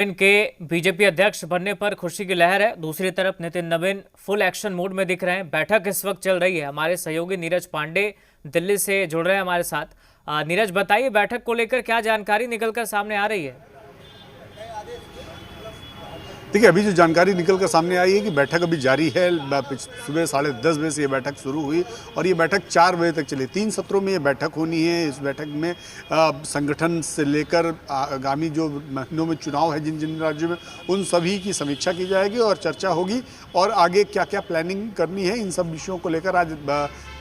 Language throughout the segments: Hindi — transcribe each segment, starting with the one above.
इनके बीजेपी अध्यक्ष बनने पर खुशी की लहर है। दूसरी तरफ नितिन नवीन फुल एक्शन मोड में दिख रहे हैं। बैठक इस वक्त चल रही है। हमारे सहयोगी नीरज पांडे दिल्ली से जुड़ रहे हैं हमारे साथ। नीरज, बताइए बैठक को लेकर क्या जानकारी निकलकर सामने आ रही है? देखिए, अभी जो जानकारी निकल कर सामने आई है कि बैठक अभी जारी है। सुबह 10:30 बजे से ये बैठक शुरू हुई और ये बैठक 4 बजे तक चली। 3 सत्रों में ये बैठक होनी है। इस बैठक में संगठन से लेकर आगामी जो महीनों में चुनाव है जिन जिन राज्यों में, उन सभी की समीक्षा की जाएगी और चर्चा होगी और आगे क्या क्या प्लानिंग करनी है, इन सब विषयों को लेकर आज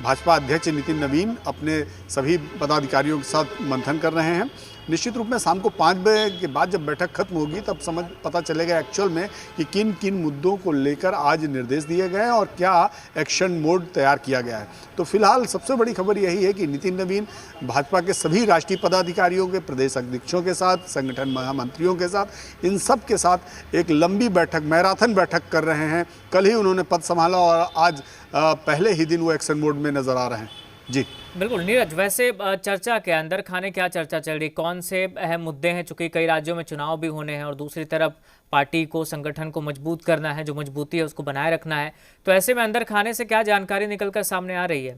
भाजपा अध्यक्ष नितिन नवीन अपने सभी पदाधिकारियों के साथ मंथन कर रहे हैं। निश्चित रूप में शाम को 5 बजे के बाद जब बैठक खत्म होगी तब पता चलेगा एक्चुअल में कि किन किन मुद्दों को लेकर आज निर्देश दिए गए हैं और क्या एक्शन मोड तैयार किया गया है। तो फिलहाल सबसे बड़ी खबर यही है कि नितिन नवीन भाजपा के सभी राष्ट्रीय पदाधिकारियों के, प्रदेश अध्यक्षों के साथ, संगठन महामंत्रियों के साथ, इन सब के साथ एक लंबी बैठक, मैराथन बैठक कर रहे हैं। कल ही उन्होंने पद संभाला और आज पहले ही दिन वो एक्शन मोड में नजर आ रहे हैं। जी बिल्कुल नीरज, वैसे चर्चा के अंदर खाने क्या चर्चा चल रही, कौन से अहम मुद्दे हैं? चूंकि कई राज्यों में चुनाव भी होने हैं और दूसरी तरफ पार्टी को, संगठन को मजबूत करना है, जो मजबूती है उसको बनाए रखना है, तो ऐसे में अंदर खाने से क्या जानकारी निकलकर सामने आ रही है?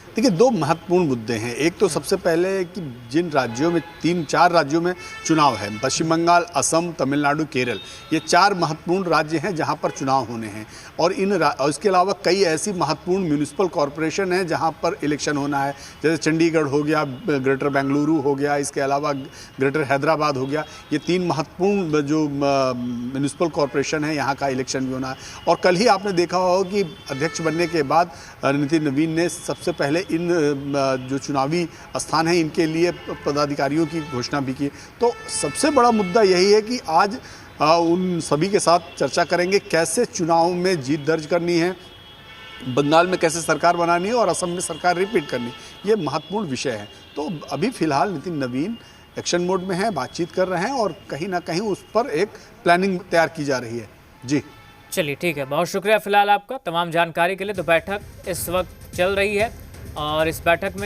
देखिए, 2 महत्वपूर्ण मुद्दे हैं। एक तो सबसे पहले कि जिन राज्यों में 3-4 राज्यों में चुनाव है, पश्चिम बंगाल, असम, तमिलनाडु, केरल, ये 4 महत्वपूर्ण राज्य हैं जहां पर चुनाव होने हैं। और इसके अलावा कई ऐसी महत्वपूर्ण म्यूनिसिपल कॉरपोरेशन हैं जहां पर इलेक्शन होना है, जैसे चंडीगढ़ हो गया, ग्रेटर बेंगलुरु हो गया, इसके अलावा ग्रेटर हैदराबाद हो गया। ये 3 महत्वपूर्ण जो म्यूनिसिपल कॉरपोरेशन है, यहाँ का इलेक्शन भी होना है। और कल ही आपने देखा होगा कि अध्यक्ष बनने के बाद नितिन नवीन ने सबसे पहले इन जो चुनावी स्थान हैं इनके लिए पदाधिकारियों की घोषणा भी की। तो सबसे बड़ा मुद्दा यही है कि आज उन सभी के साथ चर्चा करेंगे कैसे चुनाव में जीत दर्ज करनी है, बंगाल में कैसे सरकार बनानी है और असम में सरकार रिपीट करनी, ये महत्वपूर्ण विषय है। तो अभी फिलहाल नितिन नवीन एक्शन मोड में है, बातचीत कर रहे हैं और कहीं ना कहीं उस पर एक प्लानिंग तैयार की जा रही है। जी चलिए ठीक है, बहुत शुक्रिया फिलहाल आपका तमाम जानकारी के लिए। तो बैठक इस वक्त चल रही है और इस बैठक में